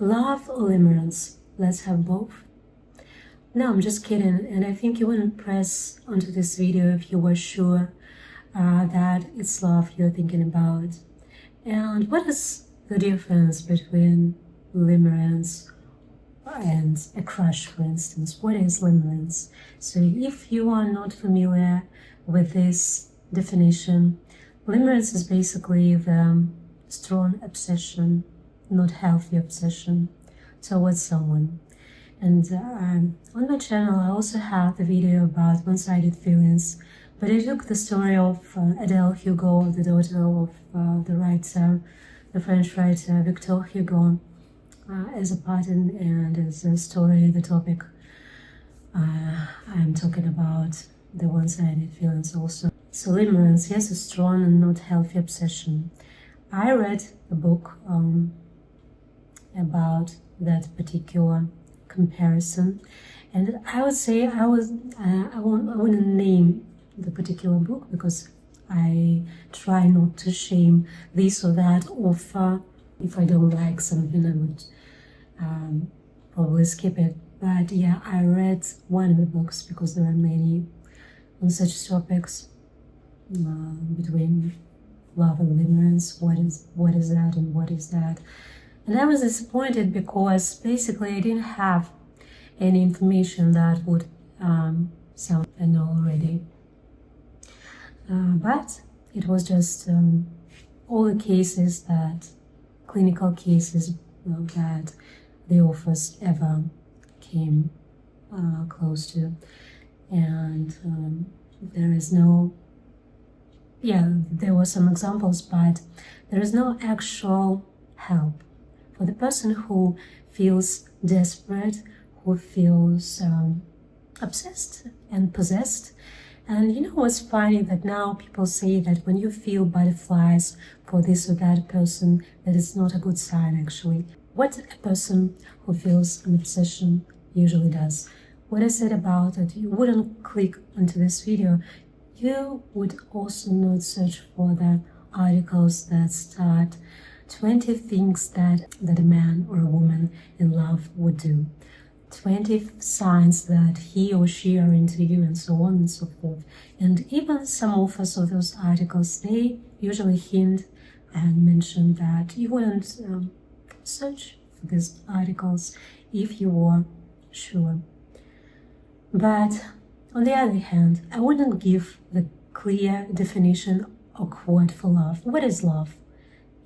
Love or limerence? Let's have both. No, I'm just kidding, and I think you wouldn't press onto this video if you were sure that it's love you're thinking about. And what is the difference between limerence and a crush, for instance? What is limerence? So if you are not familiar with this definition, limerence is basically the strong obsession, not healthy obsession, towards someone. And on my channel I also have the video about one-sided feelings, but I took the story of Adele Hugo, the daughter of the French writer Victor Hugo, as a pattern and as a story, the topic. I'm talking about the one-sided feelings also. So limerence, yes, a strong and not healthy obsession. I read a book about that particular comparison, and I would say I wouldn't name the particular book because I try not to shame this or that author. If I don't like something, I would probably skip it. But yeah, I read one of the books because there are many on such topics between love and limerence. What is that and what is that? And I was disappointed because basically I didn't have any information that would sound I know already. But it was just all the cases clinical cases that the authors ever came close to. And there were some examples, but there is no actual help for the person who feels desperate, who feels obsessed and possessed. And you know what's funny, that now people say that when you feel butterflies for this or that person, that it's not a good sign actually. What a person who feels an obsession usually does. What I said about it, you wouldn't click onto this video, you would also not search for the articles that start 20 things that a man or a woman in love would do, 20 signs that he or she are into you, and so on and so forth. And even some authors of those articles, they usually hint and mention that you wouldn't search for these articles if you were sure. But on the other hand, I wouldn't give the clear definition or quote for love. What is love?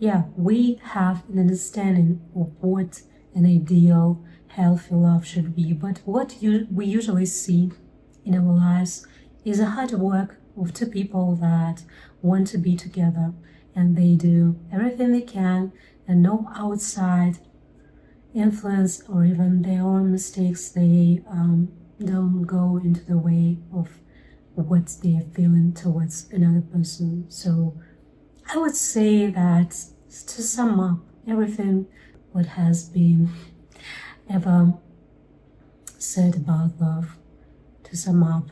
Yeah, we have an understanding of what an ideal, healthy love should be, but what we usually see in our lives is a hard work of two people that want to be together, and they do everything they can, and no outside influence or even their own mistakes, they don't go into the way of what they are feeling towards another person. So I would say that, to sum up everything what has been ever said about love, to sum up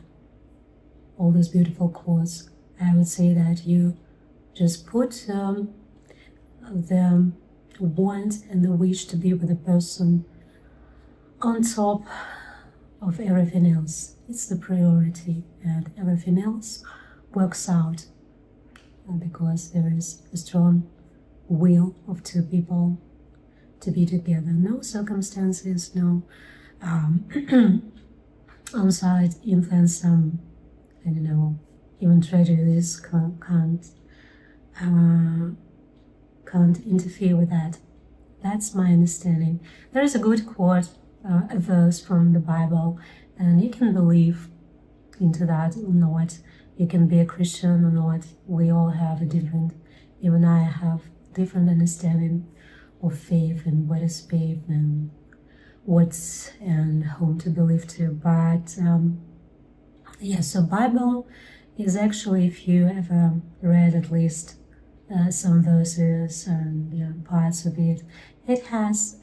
all those beautiful quotes, I would say that you just put the want and the wish to be with a person on top of everything else. It's the priority, and everything else works out because there is a strong will of two people to be together. No circumstances, no outside influence, even tragedies can't interfere with that. That's my understanding. There is a good quote, a verse from the Bible, and you can believe into that or not. You can be a Christian or not. We all have a different, even I have different understanding of faith and what is faith and what's and whom to believe to. But so Bible is actually, if you ever read at least some verses and parts of it, it has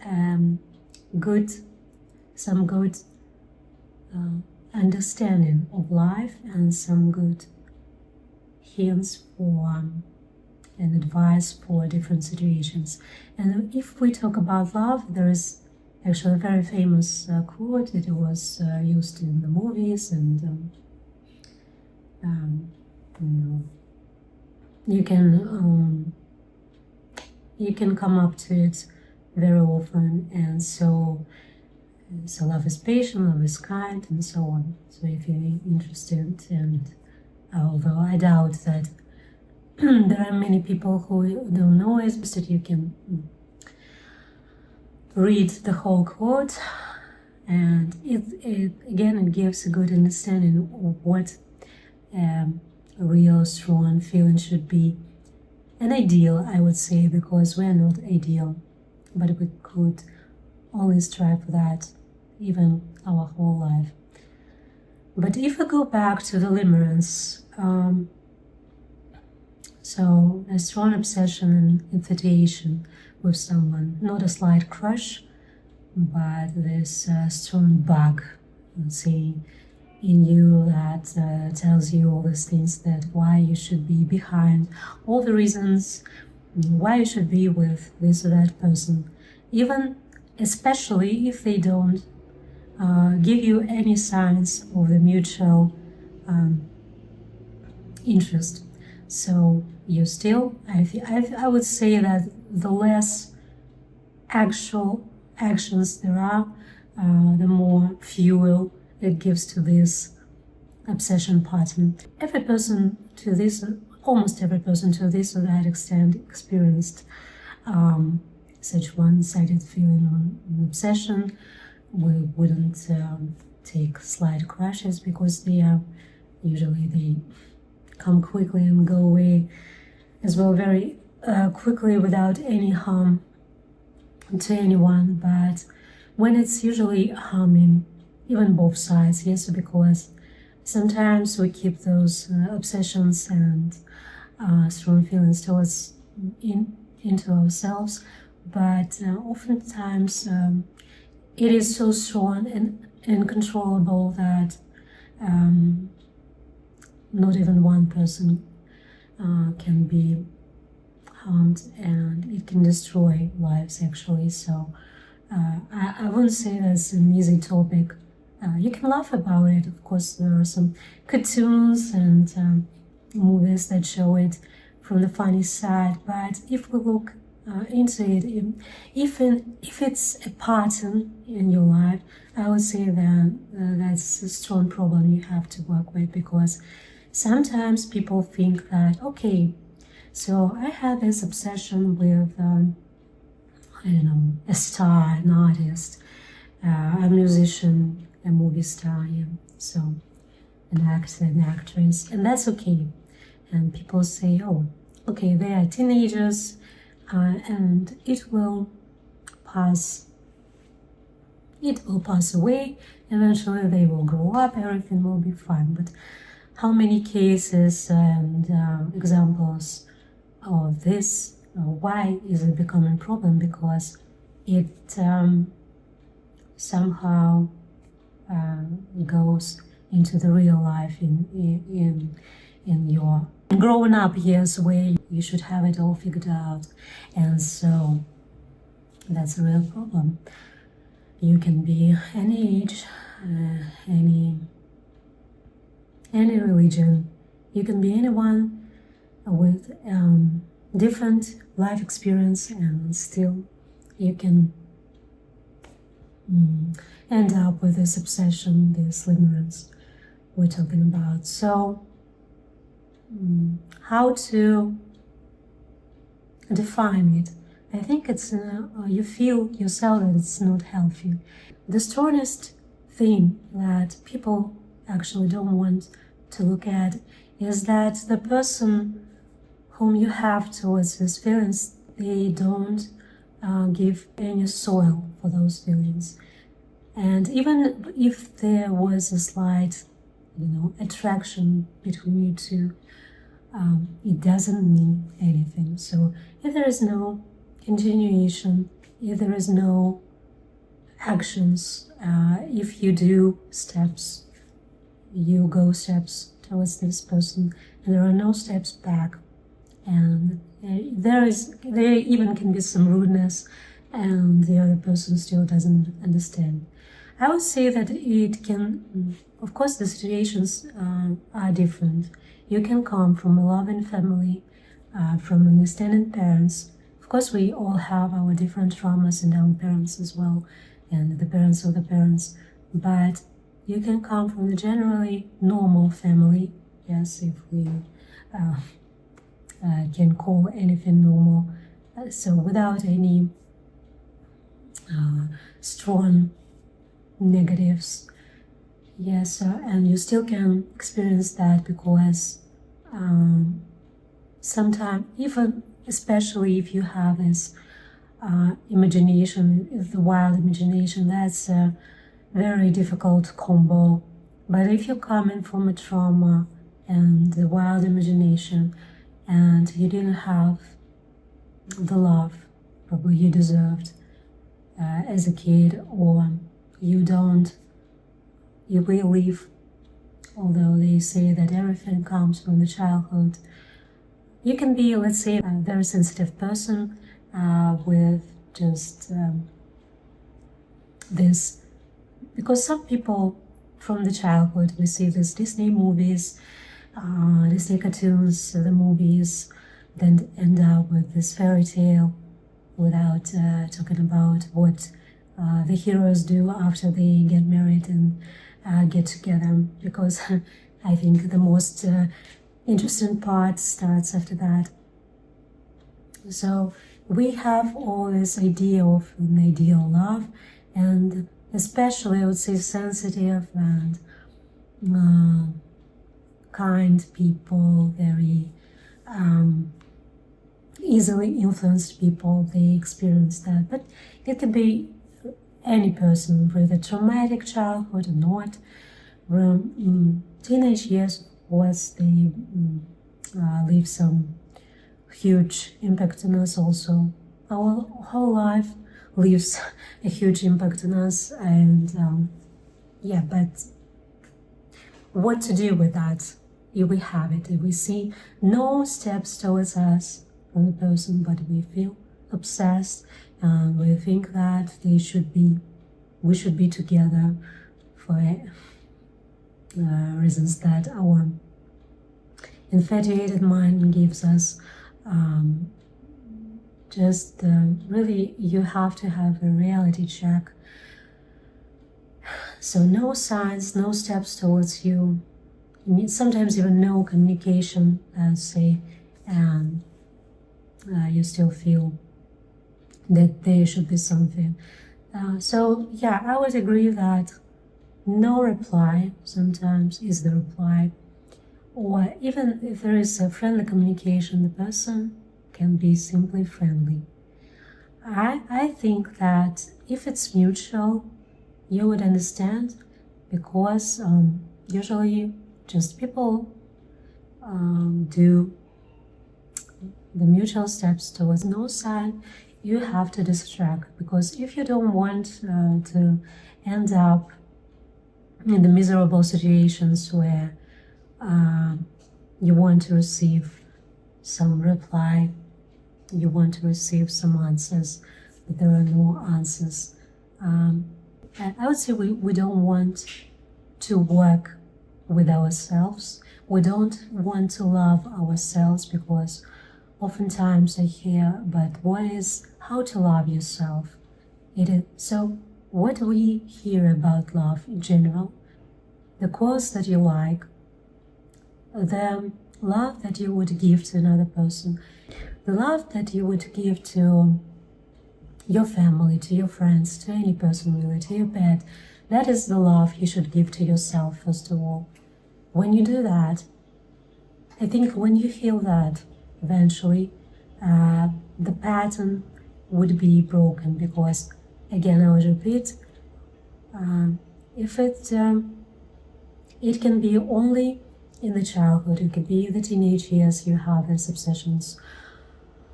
some good understanding of life and some good hints for and advice for different situations. And if we talk about love, there is actually a very famous quote that was used in the movies, and you know, you can come up to it very often. And so love is patient, love is kind, and so on. So if you're interested, and although I doubt that there are many people who don't know it, but you can read the whole quote, and it gives a good understanding of what a real strong feeling should be. An ideal, I would say, because we're not ideal, but we could only strive for that even our whole life. But if we go back to the limerence, so a strong obsession and infatuation with someone, not a slight crush, but this strong bug, let's say, in you that tells you all these things, that why you should be behind, all the reasons why you should be with this or that person, even especially if they don't give you any signs of the mutual interest. So you still, I would say that the less actual actions there are, the more fuel it gives to this obsession pattern. Every person to this, almost every person to this or that extent experienced such one-sided feeling on obsession. We wouldn't take slight crushes, because they come quickly and go away as well, very quickly, without any harm to anyone. But when it's usually harming even both sides, yes, because sometimes we keep those obsessions and strong feelings towards into ourselves, but oftentimes it is so strong and uncontrollable that not even one person can be harmed, and it can destroy lives actually. So I wouldn't say that's an easy topic. You can laugh about it. Of course, there are some cartoons and movies that show it from the funny side, but if we look into it, if it's a pattern in your life, I would say that that's a strong problem you have to work with, because sometimes people think that, okay, so I had this obsession with I don't know, a star, an artist, a musician, a movie star, yeah. So an actor, an actress, and that's okay. And people say, oh, okay, they are teenagers, and it will pass away. Eventually they will grow up, everything will be fine. But how many cases and examples of this? Why is it becoming a problem? Because it somehow goes into the real life in your growing up years, where you should have it all figured out. And so that's a real problem. You can be any age, any religion. You can be anyone with different life experience, and still you can end up with this obsession, this limerence we're talking about. So how to define it? I think it's you feel yourself that it's not healthy. The strongest thing that people actually don't want to look at is that the person whom you have towards these feelings, they don't give any soil for those feelings. And even if there was a slight, attraction between you two, it doesn't mean anything. So if there is no continuation, if there is no actions, if you do steps, you go steps towards this person, and there are no steps back, and There even can be some rudeness, and the other person still doesn't understand. I would say that it can, of course, the situations are different. You can come from a loving family, from understanding parents. Of course, we all have our different traumas and our parents as well, and the parents of the parents. But you can come from a generally normal family, yes, if we can call anything normal. So without any strong negatives. Yes, and you still can experience that because sometimes, even especially if you have this imagination, the wild imagination, that's a very difficult combo. But if you're coming from a trauma and the wild imagination, and you didn't have the love probably you deserved as a kid, or you relive, although they say that everything comes from the childhood. You can be, let's say, a very sensitive person with just this, because some people from the childhood, we see these Disney movies, Disney cartoons, the movies, then end up with this fairy tale without talking about what the heroes do after they get married and get together, because I think the most interesting part starts after that. So we have all this idea of an ideal love, and especially I would say sensitive and kind people, very easily influenced people, they experience that. But it can be any person with a traumatic childhood or not. Teenage years, of course, they leave some huge impact on us also. Our whole life leaves a huge impact on us, and yeah, but what to do with that? If we have it, if we see no steps towards us from the person, but we feel obsessed and we think that we should be together for reasons that our infatuated mind gives us. Really, you have to have a reality check. So no signs, no steps towards you. Sometimes even no communication, say, and you still feel that there should be something. So yeah, I would agree that no reply sometimes is the reply, or even if there is a friendly communication, the person can be simply friendly. I think that if it's mutual, you would understand, because usually just people do the mutual steps towards no sign. You have to distract, because if you don't want to end up in the miserable situations where you want to receive some reply, you want to receive some answers, but there are no answers. I would say we don't want to work with ourselves. We don't want to love ourselves, because oftentimes I hear, but what is how to love yourself? So what we hear about love in general, the quotes that you like, the love that you would give to another person, the love that you would give to your family, to your friends, to any person really, to your pet, that is the love you should give to yourself first of all. When you do that, I think when you feel that, eventually the pattern would be broken, because again, I would repeat, if it can be only in the childhood, it could be the teenage years, you have these obsessions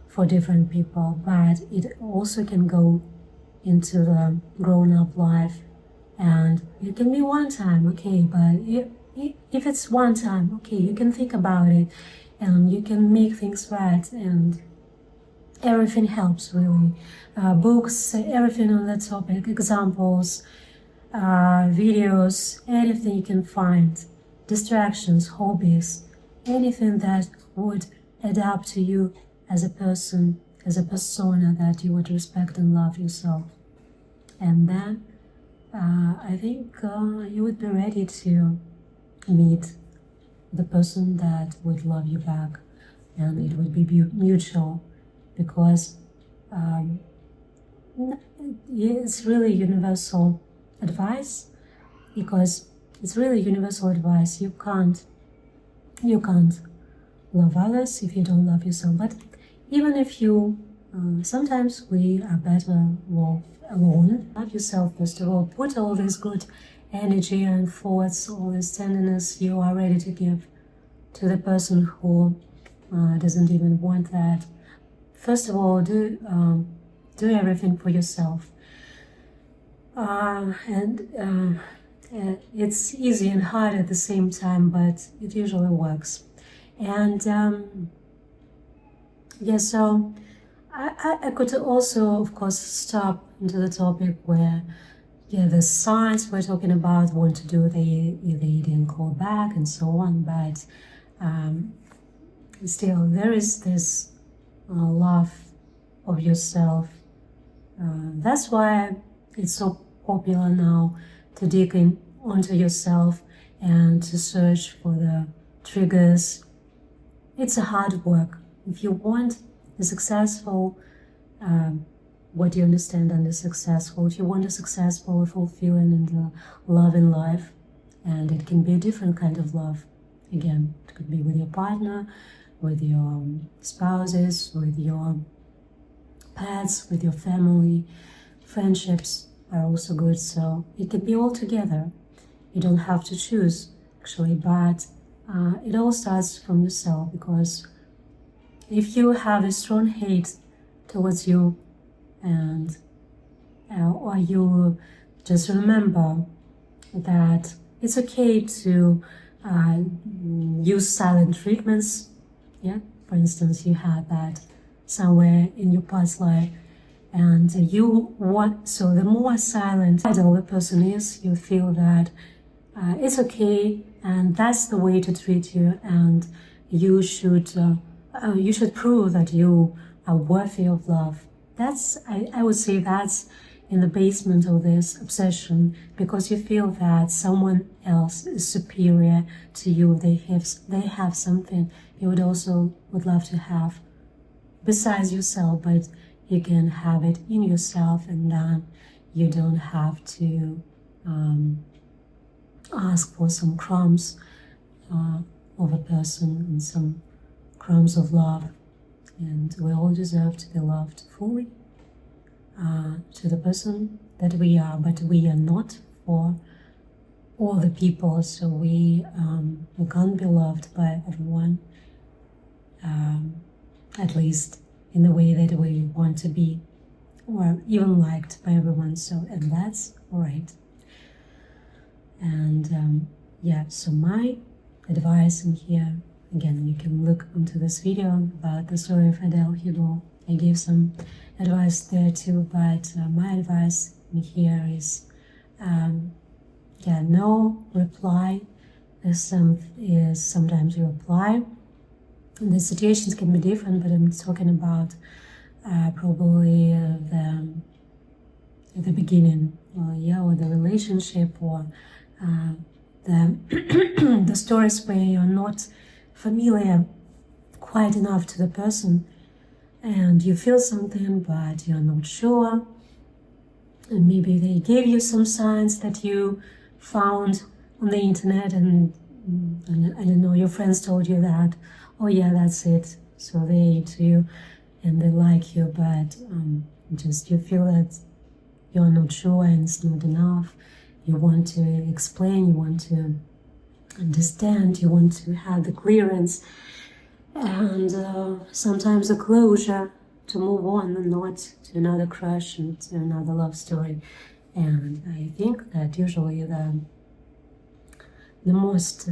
for different people, but it also can go into the grown-up life, and it can be one time, okay, but if it's one time, okay, you can think about it and you can make things right, and everything helps, really. Books, everything on that topic, examples, videos, anything you can find, distractions, hobbies, anything that would adapt to you as a person, as a persona that you would respect and love yourself. And then I think you would be ready to meet the person that would love you back, and it would be mutual, because it's really universal advice. You can't love others if you don't love yourself. But even if you sometimes we are better off alone. Love yourself first of all. Put all this good energy and thoughts, all this tenderness you are ready to give to the person who doesn't even want that. First of all, do everything for yourself. It's easy and hard at the same time, but it usually works. And so I could also, of course, stop into the topic where, the signs we're talking about, want to do the eating call back and so on, but still there is this love of yourself. That's why it's so popular now to dig onto yourself and to search for the triggers. It's a hard work. If you want a successful, what do you understand under successful? If you want a successful, fulfilling and loving life, and it can be a different kind of love. Again, it could be with your partner, with your spouses, with your pets, with your family. Friendships are also good, so it can be all together. You don't have to choose, actually, but it all starts from yourself, because if you have a strong hate towards you, and or you just remember that it's okay to use silent treatments. For instance, you had that somewhere in your past life, and so the more silent the person is, you feel that it's okay, and that's the way to treat you, and you should prove that you are worthy of love. I would say that's in the basement of this obsession, because you feel that someone else is superior to you. They have something you would love to have besides yourself, but you can have it in yourself, and then you don't have to ask for some crumbs of a person and some crumbs of love. And we all deserve to be loved fully to the person that we are, but we are not for all the people, so we can't be loved by everyone, at least in the way that we want to be, or even liked by everyone. And that's all right. And so my advice in here, again, you can look into this video about the story of Adele Hugo. I gave some advice there too, but my advice in here is, no reply is sometimes you reply. And the situations can be different, but I'm talking about probably the beginning, or the relationship, or the stories where you're not familiar quite enough to the person, and you feel something but you're not sure, and maybe they gave you some signs that you found on the internet, and I don't know, your friends told you that, oh yeah, that's it, so they're into you and they like you, but just you feel that you're not sure and it's not enough. You want to explain, you want to understand, you want to have the clearance and sometimes a closure to move on, and not to another crush and to another love story. And I think that usually the most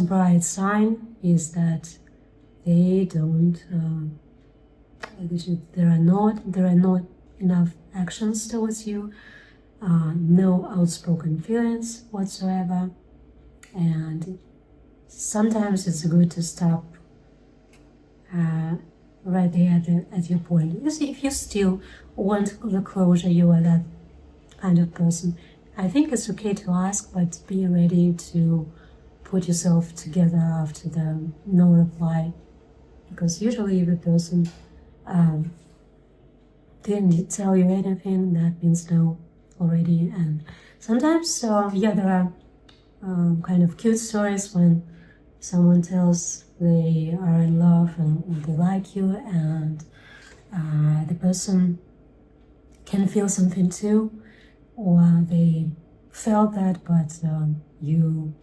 bright sign is that they don't. There are not enough actions towards you. No outspoken feelings whatsoever, and sometimes it's good to stop right there at your point. You see, if you still want the closure, you are that kind of person, I think it's okay to ask, but be ready to put yourself together after the no reply, because usually if the person didn't tell you anything, that means no already. And sometimes, there are kind of cute stories when someone tells they are in love and they like you, and the person can feel something too, or they felt that, but you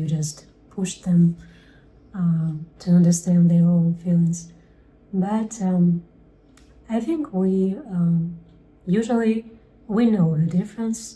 just push them to understand their own feelings. But I think we usually we know the difference